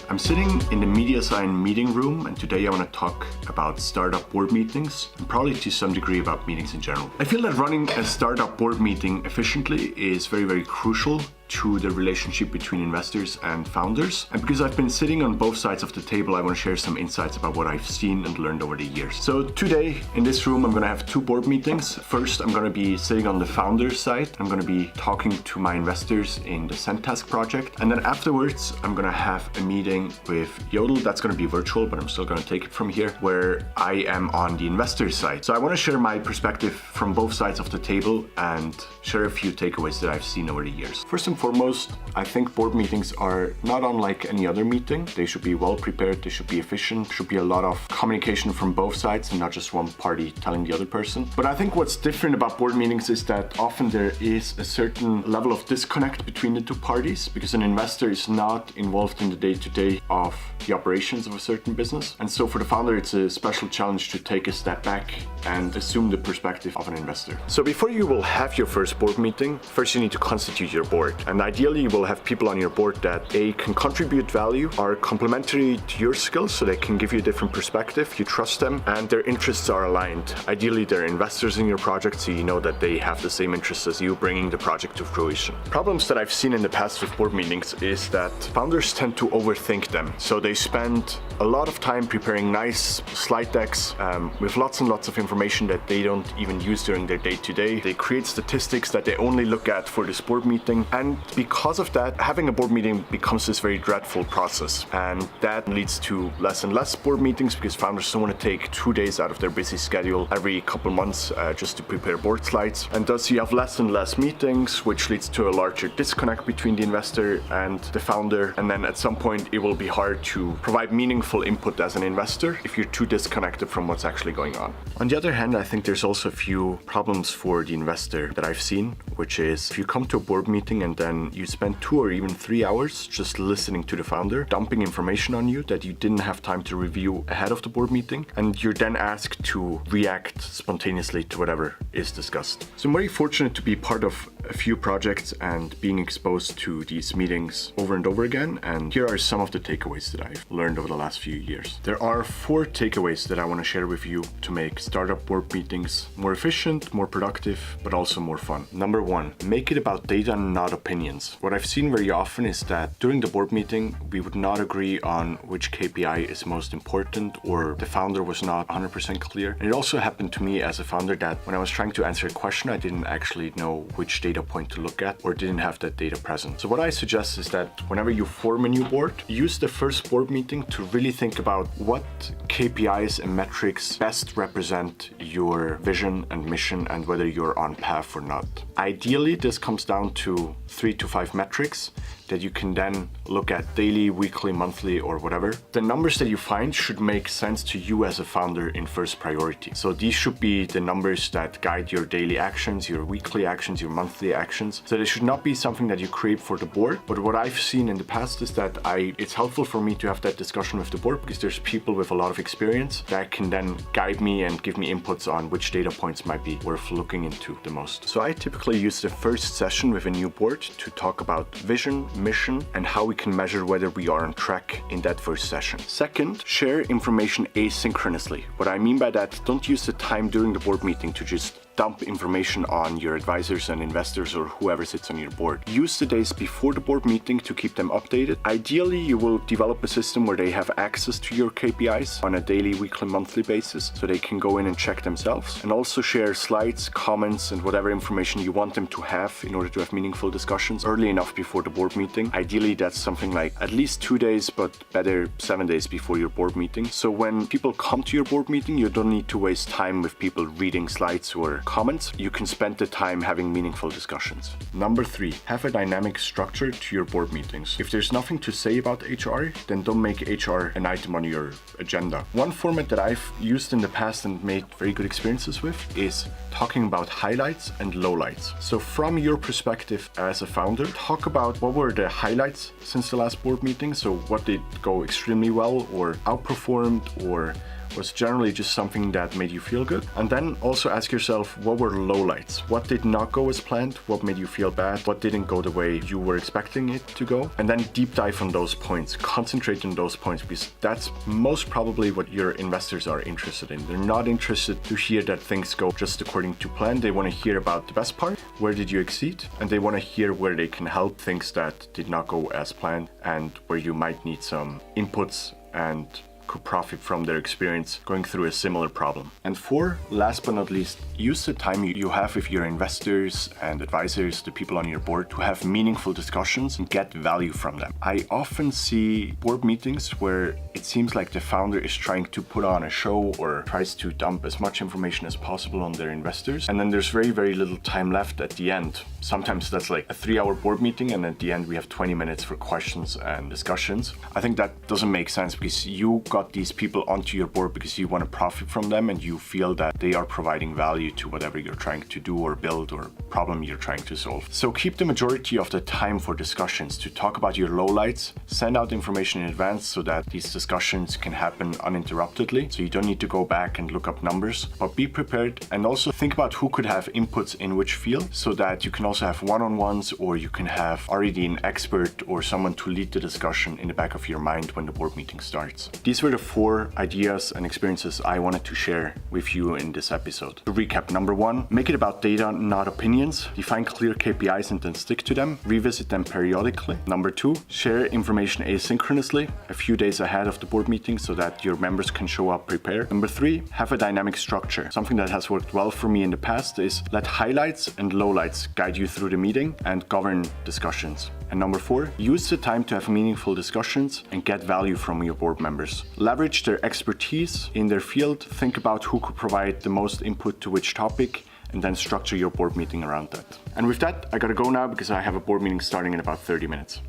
I'm sitting in the MediaSign meeting room, and today I want to talk about startup board meetings and probably to some degree about meetings in general. I feel that running a startup board meeting efficiently is very, very crucial to the relationship between investors and founders. And because I've been sitting on both sides of the table, I want to share some insights about what I've seen and learned over the years. So today in this room, I'm going to have two board meetings. First, I'm going to be sitting on the founder's side. I'm going to be talking to my investors in the Sendtask project. And then afterwards, I'm going to have a meeting with Yodel. That's going to be virtual, but I'm still going to take it from here, where I am on the investor's side. So I want to share my perspective from both sides of the table and share a few takeaways that I've seen over the years. First and foremost, I think board meetings are not unlike any other meeting. They should be well prepared, they should be efficient, should be a lot of communication from both sides and not just one party telling the other person. But I think what's different about board meetings is that often there is a certain level of disconnect between the two parties because an investor is not involved in the day-to-day of the operations of a certain business. And so for the founder, it's a special challenge to take a step back and assume the perspective of an investor. So before you will have your first board meeting, first you need to constitute your board. And ideally, you will have people on your board that can contribute value, are complementary to your skills, so they can give you a different perspective, you trust them, and their interests are aligned. Ideally, they're investors in your project, so you know that they have the same interests as you, bringing the project to fruition. Problems that I've seen in the past with board meetings is that founders tend to overthink them. So they spend a lot of time preparing nice slide decks with lots and lots of information that they don't even use during their day-to-day. They create statistics that they only look at for this board meeting, and because of that, having a board meeting becomes this very dreadful process, and that leads to less and less board meetings because founders don't want to take 2 days out of their busy schedule every couple months just to prepare board slides, and thus you have less and less meetings, which leads to a larger disconnect between the investor and the founder, and then at some point it will be hard to provide meaningful input as an investor if you're too disconnected from what's actually going on. On the other hand, I think there's also a few problems for the investor that I've seen, which is if you come to a board meeting and then you spend 2 or even 3 hours just listening to the founder, dumping information on you that you didn't have time to review ahead of the board meeting, and you're then asked to react spontaneously to whatever is discussed. So I'm very fortunate to be part of a few projects and being exposed to these meetings over and over again, and here are some of the takeaways that I've learned over the last few years. There are 4 takeaways that I want to share with you to make startup board meetings more efficient, more productive, but also more fun. Number 1, make it about data, not opinions. What I've seen very often is that during the board meeting, we would not agree on which KPI is most important, or the founder was not 100% clear. And it also happened to me as a founder that when I was trying to answer a question, I didn't actually know which data point to look at or didn't have that data present. So what I suggest is that whenever you form a new board, use the first board meeting to really think about what KPIs and metrics best represent your vision and mission and whether you're on path or not. Ideally, this comes down to 3 to 5 metrics that you can then look at daily, weekly, monthly, or whatever. The numbers that you find should make sense to you as a founder in first priority. So these should be the numbers that guide your daily actions, your weekly actions, your monthly actions. So they should not be something that you create for the board. But what I've seen in the past is that it's helpful for me to have that discussion with the board because there's people with a lot of experience that can then guide me and give me inputs on which data points might be worth looking into the most. So I typically use the first session with a new board to talk about vision, mission, and how we can measure whether we are on track in that first session. Second, share information asynchronously. What I mean by that, don't use the time during the board meeting to just dump information on your advisors and investors or whoever sits on your board. Use the days before the board meeting to keep them updated. Ideally, you will develop a system where they have access to your KPIs on a daily, weekly, monthly basis so they can go in and check themselves, and also share slides, comments, and whatever information you want them to have in order to have meaningful discussions early enough before the board meeting. Ideally, that's something like at least 2 days, but better 7 days before your board meeting. So when people come to your board meeting, you don't need to waste time with people reading slides or comments. You can spend the time having meaningful discussions. Number 3, have a dynamic structure to your board meetings. If there's nothing to say about HR, then don't make HR an item on your agenda. One format that I've used in the past and made very good experiences with is talking about highlights and lowlights. So from your perspective as a founder, talk about what were the highlights since the last board meeting. So what did go extremely well or outperformed, or was generally just something that made you feel good. And then also ask yourself, what were the lowlights? What did not go as planned? What made you feel bad? What didn't go the way you were expecting it to go? And then deep dive on those points. Concentrate on those points, because that's most probably what your investors are interested in. They're not interested to hear that things go just according to plan. They want to hear about the best part, where did you exceed, and they want to hear where they can help things that did not go as planned and where you might need some inputs and could profit from their experience going through a similar problem. And 4, last but not least, use the time you have with your investors and advisors, the people on your board, to have meaningful discussions and get value from them. I often see board meetings where it seems like the founder is trying to put on a show or tries to dump as much information as possible on their investors. And then there's very, very little time left at the end. Sometimes that's like a 3-hour board meeting, and at the end we have 20 minutes for questions and discussions. I think that doesn't make sense, because you got these people onto your board because you want to profit from them and you feel that they are providing value to whatever you're trying to do or build or problem you're trying to solve. So keep the majority of the time for discussions to talk about your lowlights. Send out information in advance so that these discussions can happen uninterruptedly, so you don't need to go back and look up numbers. But be prepared, and also think about who could have inputs in which field, so that you can also have one-on-ones, or you can have already an expert or someone to lead the discussion in the back of your mind when the board meeting starts. These were the 4 ideas and experiences I wanted to share with you in this episode. To recap, number 1, make it about data, not opinions. Define clear KPIs and then stick to them. Revisit them periodically. Number 2, share information asynchronously, a few days ahead of the board meeting, so that your members can show up prepared. Number 3, have a dynamic structure. Something that has worked well for me in the past is let highlights and lowlights guide you through the meeting and govern discussions. And number 4, use the time to have meaningful discussions and get value from your board members. Leverage their expertise in their field. Think about who could provide the most input to which topic, and then structure your board meeting around that. And with that, I gotta go now because I have a board meeting starting in about 30 minutes.